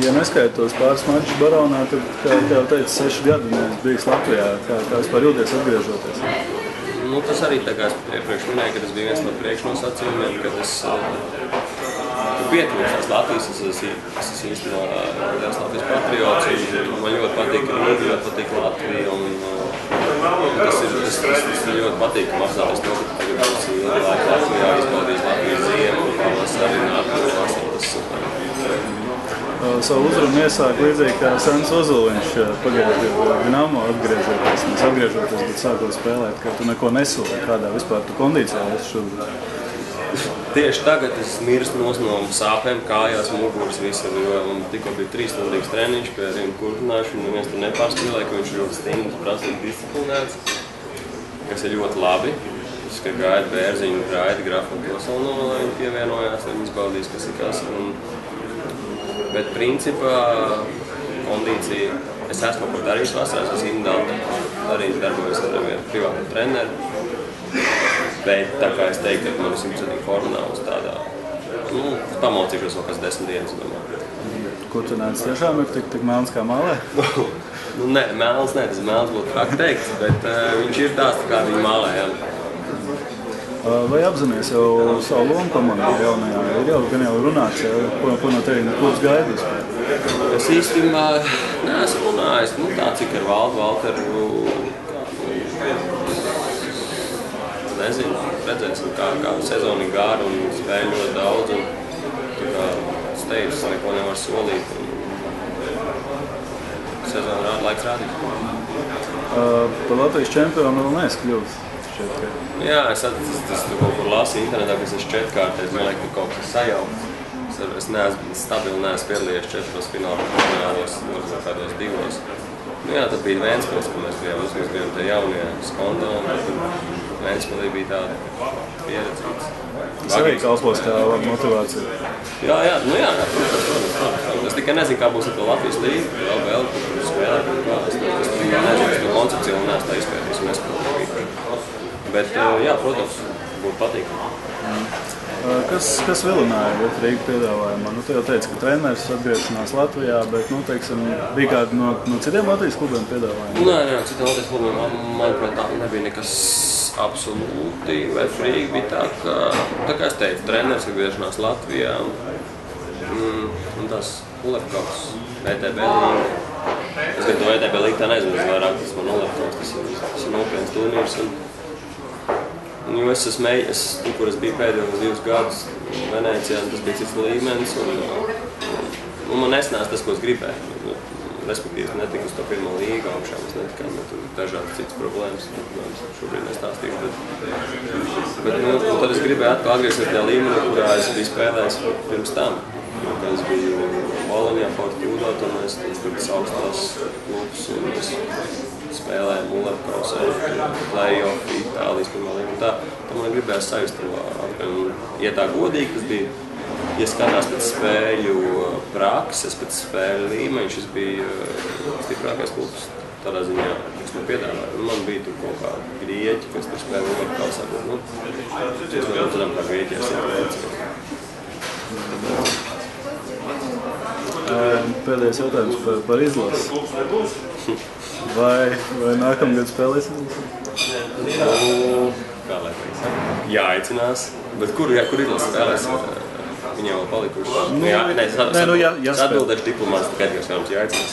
Ja neskaidri tos pāris mačus Baronā, tad, kā tev teica, 6 gadi neesmu bijis Latvijā. Kā vispār jūties atgriežoties? Nu, tas arī tā kā es iepriekš minēju, ka tas bija viens no priekšnosacījumiem, kad es pietrūkstās Latvijas, es esmu īstenībā liels Latvijas patriots, un man ļoti patīk Rīga, ļoti patīk Latvija, un tas ir ļoti patīkami apzināties to, ka tagad esmu ilgu laiku Latvijā, izbaudījis Latvijas ziemu, un pavasarī nākamajā vasarā, tas super. Savu uzrunu iesāku līdzīgi kā Sens Ozuliņš pagājušajā Dinamo atgriežoties, bet sākot spēlēt, ka tu neko nesoli, kādā vispār tu kondīcijā esi šobrīd. Tieši tagad es mirstu no sāpēm, kājās, muguras, visur, jo man tikko bija 3-stundīgs treniņš pie Rīmu Kurtināšu, un neviens tur nepārspīlēja, ka viņš ir ļoti stingrs, prasīgi disciplinēts, kas ir ļoti labi. Es kā gaidu Bērziņu, gaidu Grafu Pilsonu, lai viņi pievienojās, lai viņi izbaudīs, kas ir kas. Bet principā kondīcija, es esmu ko darījis vasarā, es esmu individuāli darbojos ar vienu privātu treneru. Bet tā kā es teiktu, ka man ir 100% forma nav uz tādā, pamocīšos vēl kas 10 dienas, domāju. Kurtināts tiešām ir tik melns kā mālē? Nē, melns nē, tas melns būtu kā teikt, bet viņš ir tāds, kā viņa mālē, jā. Vai apzināties jau savu lomu komandā jaunajā? Ir jau runāts, ko no tevi klubs gaida vispār? Es īstenībā neesmu runājis, tā cik ar Valteru, nezinu, redzēsim, kā sezona ir gara un spēļ ļoti daudz, un tā kā steidzas neko nevar solīt, un sezona laiks rādīt. Par Latvijas čempionu vēl neesi kļuvis. Jā, es kaut kur lasīju internetā, ka es esmu 4-kārtais, man liekas, ka kaut kas sajaukt. Es neesmu stabili, neesmu piedalījies 4 finālos, kādos 2. Jā, tad bija Ventspils, ka mēs bijām tie jaunie Skondo, un Ventspilī bija tāda pieredzītas. Tas arī kalpos kā motivācija. Jā, protams. Es tikai nezinu, kā būs ar to Latvijas līgu, vēl spēlēt, kā. Es tikai nezinu, es to koncepciju un neesmu tā izpētījis un nespēlēju. Bet, jā, protams, būtu patīkami. Kas vilināja Rīga piedāvājumā? Tu jau teici, ka treneris atgriešanās Latvijā, bet, bija kādi no citiem Latvijas klubiem piedāvājumi? Nē, citiem Latvijas klubiem, manuprāt, tā nebija nekas absolūti. Vai Rīga bija tā kā es teicu, treneris atgriešanās Latvijā, un tas Ulepkovs, VTB līga. Es gan to VTB līga tā nezinu, vairāk tas man Ulepkovs, tas ir nopietns turnīrs. Jo es esmu tur, kur es biju pēdējos 2 gadus Venēcijā, tas bija cits līmenis, un man nesnās tas, ko es gribēju. Respektīvi, netika uz to 1. līgu augšā, mēs netikām, tur dažādas citas problēmas, šobrīd nestāstīšu, bet tad es gribēju atkal atgriezties tajā līmenī, kurā es biju spēlējis pirms tam. Kad es biju Bolonijā, Fortūdot, un mēs tur augstās klubs, un mēs spēlējām Ulepkovs, play-off, Itālijas 1. līmenī. Tā man gribējās sajust atpakaļ. Ja tā godīgi, tas bija, ja skatās pēc spēļu prakses, pēc spēļu līmeņa, šis bija stiprākais klubs tādā ziņā, kas man piedāvāja. Man bija tur kaut kā grieķi, kas tur spēlēja Ulepkovsā. Es vēl zinām, kā grieķijās ir. Pēdējais jautājums par izlasi. Vai nākamgad spēlēs izlasi? Kā lai teiks? Jāaicinās. Bet kur izlasi spēlēs? Viņiem vēl palikuši. Es atbildēšu diplomāts, tikai Edgars Jānis jāaicinās.